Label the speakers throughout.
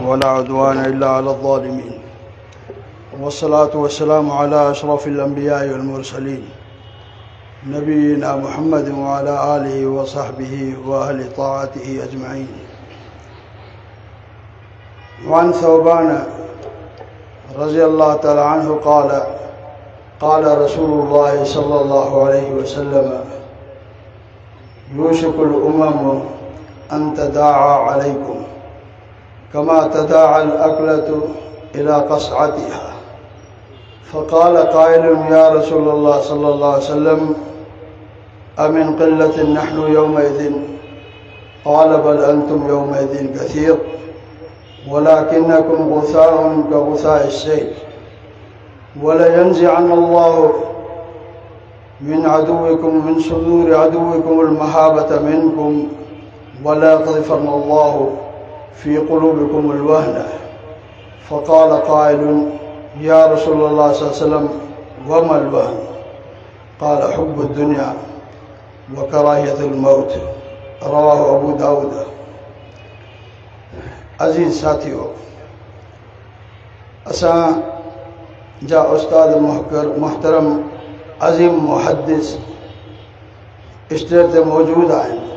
Speaker 1: ولا عدوان إلا على الظالمين والصلاة والسلام على أشرف الأنبياء والمرسلين نبينا محمد وعلى آله وصحبه وأهل طاعته أجمعين. وعن ثوبان رضي الله تعالى عنه قال رسول الله صلى الله عليه وسلم: يوشك الأمم أن تداعى عليكم كما تداعى الأكلة إلى قصعتها. فقال قائل: يا رسول الله صلى الله عليه وسلم: أمن قلة نحن يومئذ؟ قال: بل أنتم يومئذ كثير ولكنكم غثاء كغثاء السيل. ولينزعن الله من عدوكم من صدور عدوكم المهابة منكم ولا يقذفن الله في قلوبكم الوهن. فقال قائل: يا رسول الله صلى الله عليه وسلم: وما الوهن؟ قال: حب الدنيا وكراهية الموت. رواه أبو داود. अज़ीज़ साथियों, असां जा उस्ताद मुहतरम अज़ीम मुहद्दिस स्टेज ते मौजूद आहिनि.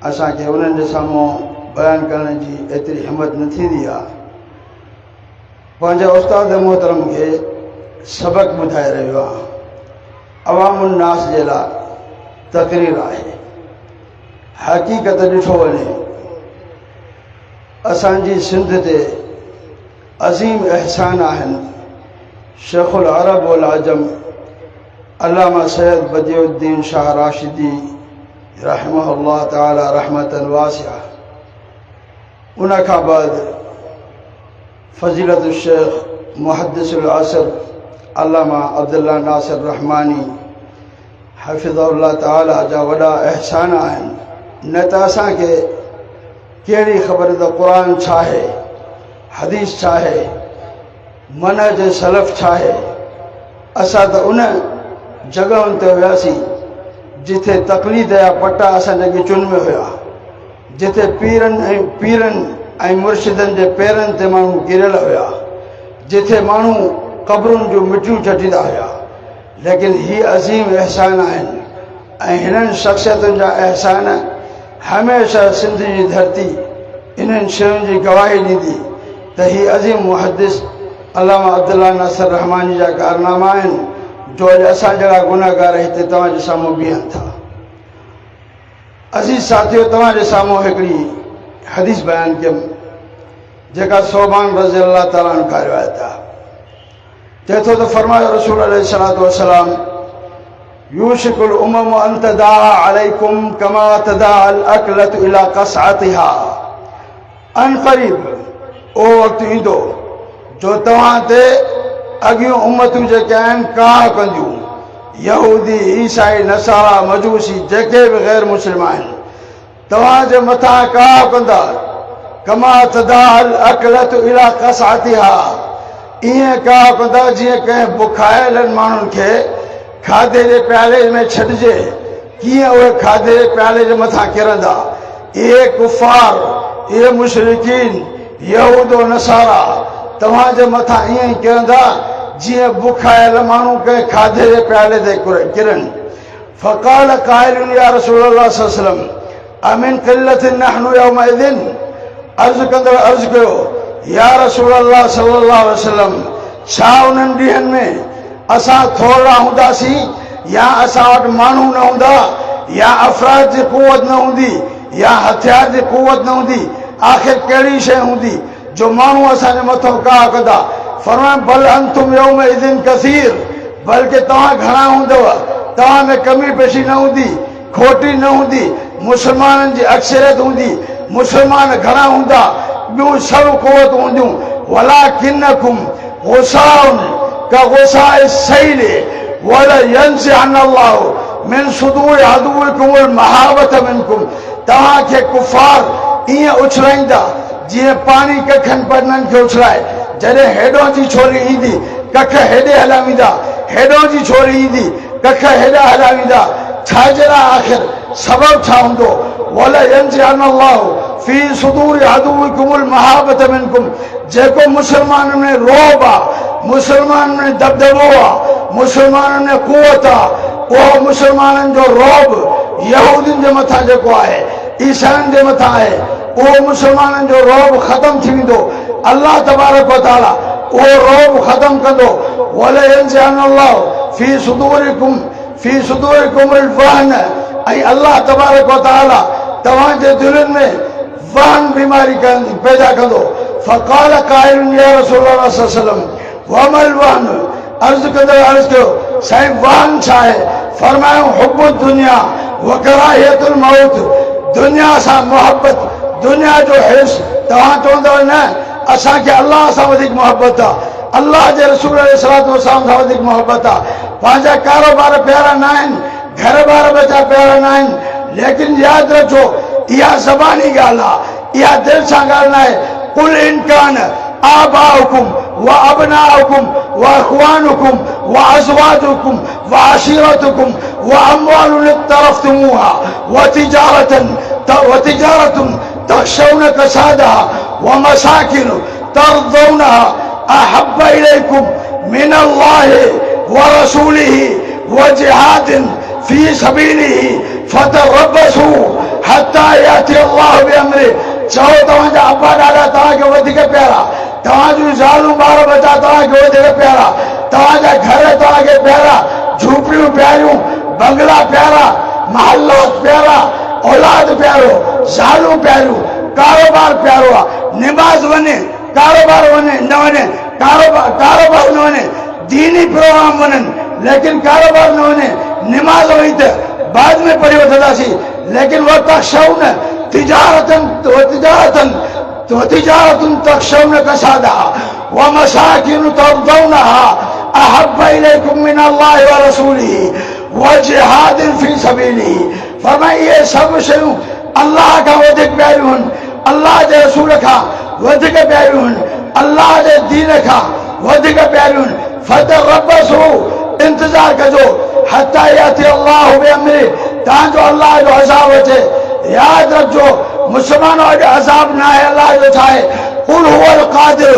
Speaker 1: असांखे उन्हनि जे साम्हूं बयान करण जी एतिरी हिम्मत न थींदी आहे. पंहिंजे उस्ताद मोहतरम खे सबक ॿुधाए रहियो आहे. अवामुन नास जे लाइ तक़रीर आहे. हक़ीक़त ॾिठो वञे असांजी सिंध ते अज़ीम एहसान आहिनि. शेखुल अरब वल अजम अल्लामा सैयद बदिउद्दीन शाह राशिदी रहमहुल्लाह ताला रहमतन वासिआ. उन खां बाद फज़ीलत शेख मुहद्दिसुल असर अल्लामा अब्दुल्ला नासिर रहमानी हफ़िज़हुल्लाह ताला जा वॾा एहसान आहिनि. न त असांखे कहिड़ी ख़बर त क़ुरान छा आहे, हदीस छा आहे, मनहज सलफ़ छा आहे. असां त उन जॻहुनि ते वियासीं जिथे तक़लीद जा पटा असांजे गिचुनि में हुया, जिथे पीरनि ऐं मुर्शिदनि जे पेरनि ते माण्हू किरियल हुया, जिथे माण्हू क़बरुनि जूं मिटियूं चटींदा हुया. लेकिन ही अज़ीम एहसान आहिनि ऐं हिननि शख़्सियतुनि जा एहसान हमेशह सिंध जी धरती इन्हनि शयुनि जी गवाही ॾींदी त ही अज़ीम मुहद्दिस अल्लामा अब्दुल्ला नासिर रहमानी जा कारनामा आहिनि जो अॼु असां जहिड़ा गुनाहगार हिते तव्हांजे साम्हूं बीहनि था. अज़ीज़ साथियो, तव्हांजे साम्हूं हिकिड़ी हदीस बयानु कयमि जेका सोबान रज़ी अल्लाह ताला अन्हु खां रिवायत आहे. चए थो त फरमायो रसूल अलैहिस्सलातु वस्सलाम: यूशिकुल उमम अन तदाअ अलैकुम कमा तदाअ अल अकलतु इला क़सअतिहा. अन क़रीब ओ वक़्तु ईंदो जो तव्हां ते अॻियूं उम्मतूं जेके आहिनि काह कंदियूं. यहूदी, ईसाई, नसारा, मजूसी जेके बि ग़ैर मुस्लिम आहिनि तव्हांजे मथां काह कंदा. कमा तदाअ अल अकलतु इला क़सअतिहा. ईअं काह कंदा जीअं कंहिं बुखायलनि माण्हुनि खे खाधे जे प्याले में छॾिजे, कीअं उहे खाधे जे प्याले जे मथां किरंदा. इहे कुफ़ार, इहे मुशरिकीन, यहूद ऐं नसारा तव्हांजे मथां ईअं ई किरंदा जीअं बुखायल माण्हू कंहिं खाधे जे प्याले ते किरनि. फ़क़ाल क़ाइलुन या रसूल अल्लाह सल्लल्लाहु अलैहि वसल्लम अमिन क़िल्लतिन नहनु यौमइज़िन. अर्ज़ु कंदड़ अर्ज़ु कयो: या रसूल अल्लाह सल्लल्लाहु अलैहि वसल्लम, छा उन्हनि ॾींहंनि में असां थोरा हूंदासीं या असां वटि माण्हू न हूंदा या अफ़राद जी कुवत न हूंदी या हथियार जी कुवत न हूंदी? आख़िर कहिड़ी शइ हूंदी जो माण्हू असांजे मथां काह कंदा? फरमायो: बल अंतुम यौमइज़िन कसीर. बल्कि तव्हां घणा हूंदव, तव्हां में कमी पेशी न हूंदी, खोटी न हूंदी, मुस्लमाननि जी अक्सरियत हूंदी, मुस्लमान घणा हूंदा, ॿियूं सभु कुवत हूंदियूं. वलाकिन्नकुम गुसाउन कगुसाए सैले वलयंज़िअन अल्लाहु मिन सुदूरि अदुविकुमुल महाबत मिनकुम. तव्हांखे कुफ़ार ईअं उछलाईंदा जीअं पाणी कखनि पननि खे उछलाए. जॾहिं हेॾों जी छोरी ईंदी कख हेॾे हलाईंदा, हेॾों जी छोरी ईंदी कख हेॾा हलाईंदा. छा जहिड़ा आख़िर सबब छा हूंदो? वलयंज़िअन अल्लाहु फी सुदूरि अदुविकुमुल महाबत मिनकुम जेको मुसलमान में रोब आ, मुसलमान में दबदबो आ, मुसलमान में कुवत आ, वो मुसलमान जो रोब यहूदिन जे मथा जेको आहे, ईसाइन जे मथा आहे, वो मुसलमान जो रोब खत्म थी वेंदो। अल्लाह तबारक व तआला वो रोब खत्म कंदो। वला यंज़अल्लाहु फी सुदूरिकुम अल-वहन, ऐं अल्लाह तबारक व तआला तव्हांजे दिलनि में वहन बीमारी पैदा कंदो। फ़क़ाल क़ाइलुन या रसूलल्लाह सल्लल्लाहु अलैहि वसल्लम वमल वहन, अर्ज़ कंदड़ अर्ज़ कयो साईं वहन छा आहे? फरमायो हुब्बुद दुनिया व कराहियतुल मौत, दुनिया सां मोहब्बत, दुनिया जो हिर्स। तव्हां चवंदव न असांखे अल्लाह सां वधीक मोहब्बत आहे, अल्लाह जे रसूल अलैहिस्सलातु वस्सलाम सां वधीक मोहब्बत आहे। पंहिंजा कारोबार प्यारा न आहिनि, घर बार बचा प्यारा न आहिनि, लेकिन यादि रखो इहा ज़बानी ॻाल्हि आहे, इहा दिलि सां ॻाल्हि न आहे। कुल इनकान आबाउकुम व अबनाउकुम व अख़वानुकुम व अज़वाजुकुम व अशीरतुकुम व अम्वालुन इक़्तरफ़्तुमूहा व तिजारतुन तख़शौन कसादहा व मसाकिन तर्दौनहा अहब्ब इलैकुम मिनल्लाहि व रसूलिही व जिहादिन फी सबीलिही फतरब्बसू हत्ता याति अल्लाहु बिअम्रिही। चओ तव्हांजा अब्बा ॾाॾा तव्हांखे वधीक प्यारा, तव्हांजूं ज़ालूं ॿार बचा तव्हांखे वधीक प्यारा, तव्हांजा घर तव्हांखे प्यारा, झूपड़ियूं प्यारियूं, बंगला प्यारा, महलात प्यारा, औलाद प्यारो, ज़ालूं प्यारियूं, कारोबार प्यारो आहे। निमाज़ वञे, कारोबार वञे न वञे, कारोबार न वञे, दीनी प्रोग्राम वञनि, लेकिन कारोबार न वञे। निमाज़ वई त बाद में पढ़ी वठंदासीं, लेकिन वो तख़शौन तिजारतन तख़शौन कसादहा व मसाकिन तर्दौनहा अहब्ब इलैकुम मिनल्लाहि व रसूलिही व जिहादिन फी सबीलिही। फरमाए ये सब शयूं अल्लाह खां वधीक प्यारियूं आहिनि, अल्लाह जे रसूल खां वधीक प्यारियूं आहिनि, अल्लाह जे दीन खां वधीक प्यारियूं आहिनि। फतरब्बसू, इंतज़ार कजो, हत्ता याति अल्लाहु बिअम्रिही, तव्हांजो अल्लाह जो अज़ाब अचे। यादि रखजो मुसलमानो अॼु अज़ाब न आहे, अल्लाह जो छा आहे? कुल हुवल क़ादिर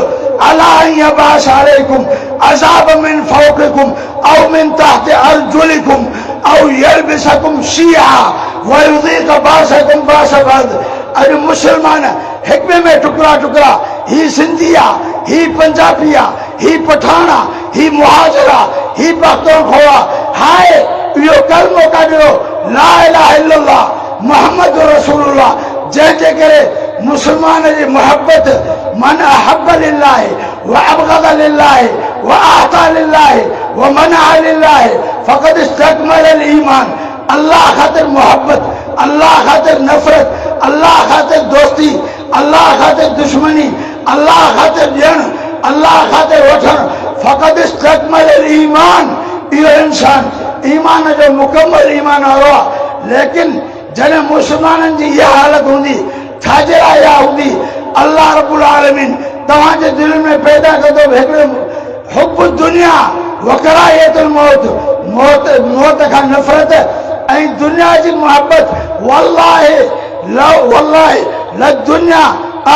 Speaker 1: अला अन यबअस अलैकुम अज़ाब मिन फौक़िकुम औ मिन तहति अर्जुलिकुम औ यल्बिसकुम शिया व युज़ीक़ बासकुम बास बअद। अॼु मुसलमान हिक में टुकड़ा टुकड़ा, ही सिंधी आहे, ही पंजाबी आहे, ही पठान आहे, ही मुहाजिर आहे, ही पख्तूनख्वा आहे। हाय इहो कलमो कढियो ला इलाहा इल्लल्लाह मुहम्मद रसूलुल्लाह, जंहिंजे करे मुसलमान जी मोहब्बत मन अहब्ब लिल्लाहि व अबग़द लिल्लाहि व आता लिल्लाहि व मनअ लिल्लाहि फ़क़द इस्तकमल अल ईमान। अल्लाह ख़ातिर मोहब्बत, अल्लाह ख़ातिर नफ़रत, अल्लाह ख़ातिर दोस्ती, अल्लाह ख़ातिर दुश्मनी, अल्लाह ख़ातिर ॾियणु, अल्लाह ख़ातिर वठणु, फ़क़द इस्तकमल अल ईमान। इहो इंसान ईमान जो मुकम्मल ईमान वारो आहे। लेकिन जॾहिं मुसलमाननि जी इहा हालत हूंदी, छाजे लाइ इहा हूंदी? अल्लाह रब्बुल आलमीन तव्हांजे दिलि में पैदा कंदो हिकिड़ो हुब्ब दुनिया व कराहियतुल मौत, मौत खां नफ़रत ऐं दुनिया जी मोहब्बत। वल्लाहि ल दुनिया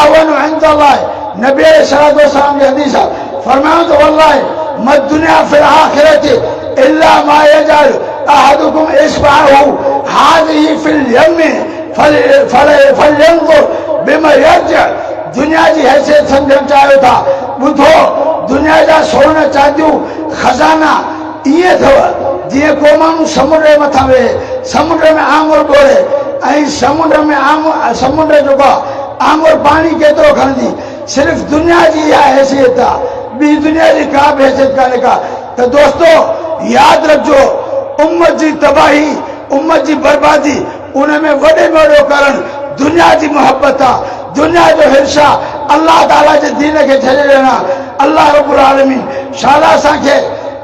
Speaker 1: आवनु इंदल्लाह, नबी अलैहिस्सलातु वस्सलाम जी हदीस आहे, फरमायो त वल्लाहि मद दुनिया फिल आखिरति इल्ला मा यजअल अहदुकुम इस्बाहु हाज़िही फिल यम्मि फलयंज़ुर बिमा यरजिअ। दुनिया जी हैसियत सम्झणु चाहियो था, ॿुधो, दुनिया जा सोन चांदियूं खज़ाना ईअं अथव जीअं को माण्हू समुंड जे मथां वेहे, समुंड में आङुर ॻोल्हे, ऐं समुंड जेको आहे आङुर पाणी केतिरो खणंदी। सिर्फ़ दुनिया जी इहा हैसियत आहे, ॿी दुनिया जी का बि हैसियत कान्हे का। त दोस्तो यादि रखजो, उम्मत जी तबाही, उम्मत जी बर्बादी, उन में वॾे में वॾो करणु दुनिया जी मोहब्बत आहे, दुनिया जो हिर्स आहे, अल्लाह ताला जे दीन खे छॾे ॾियणु। अल्लाह रब्बुल आलमीन शाला असांखे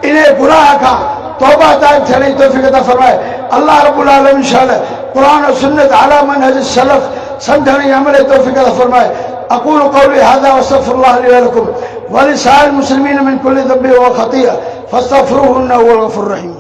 Speaker 1: इन गुनाह खां तौबा ताइब थियण जी तौफ़ीक़ अता फरमाए। अल्लाह रब्बुल आलमीन शाला क़ुरान और सुन्नत अला मनहज सलफ़ सम्झण जी अमल जी तौफ़ीक़ अता फरमाए। अक़ूलु क़ौली हाज़ा व अस्तग़फ़िरुल्लाह ली व लकुम व लिसाइरिल मुस्लिमीन मिन कुल्लि ज़ंबिन व ख़तीअह फ़स्तग़फ़िरूहु इन्नहु हुवल गफ़ूरुर रहीम।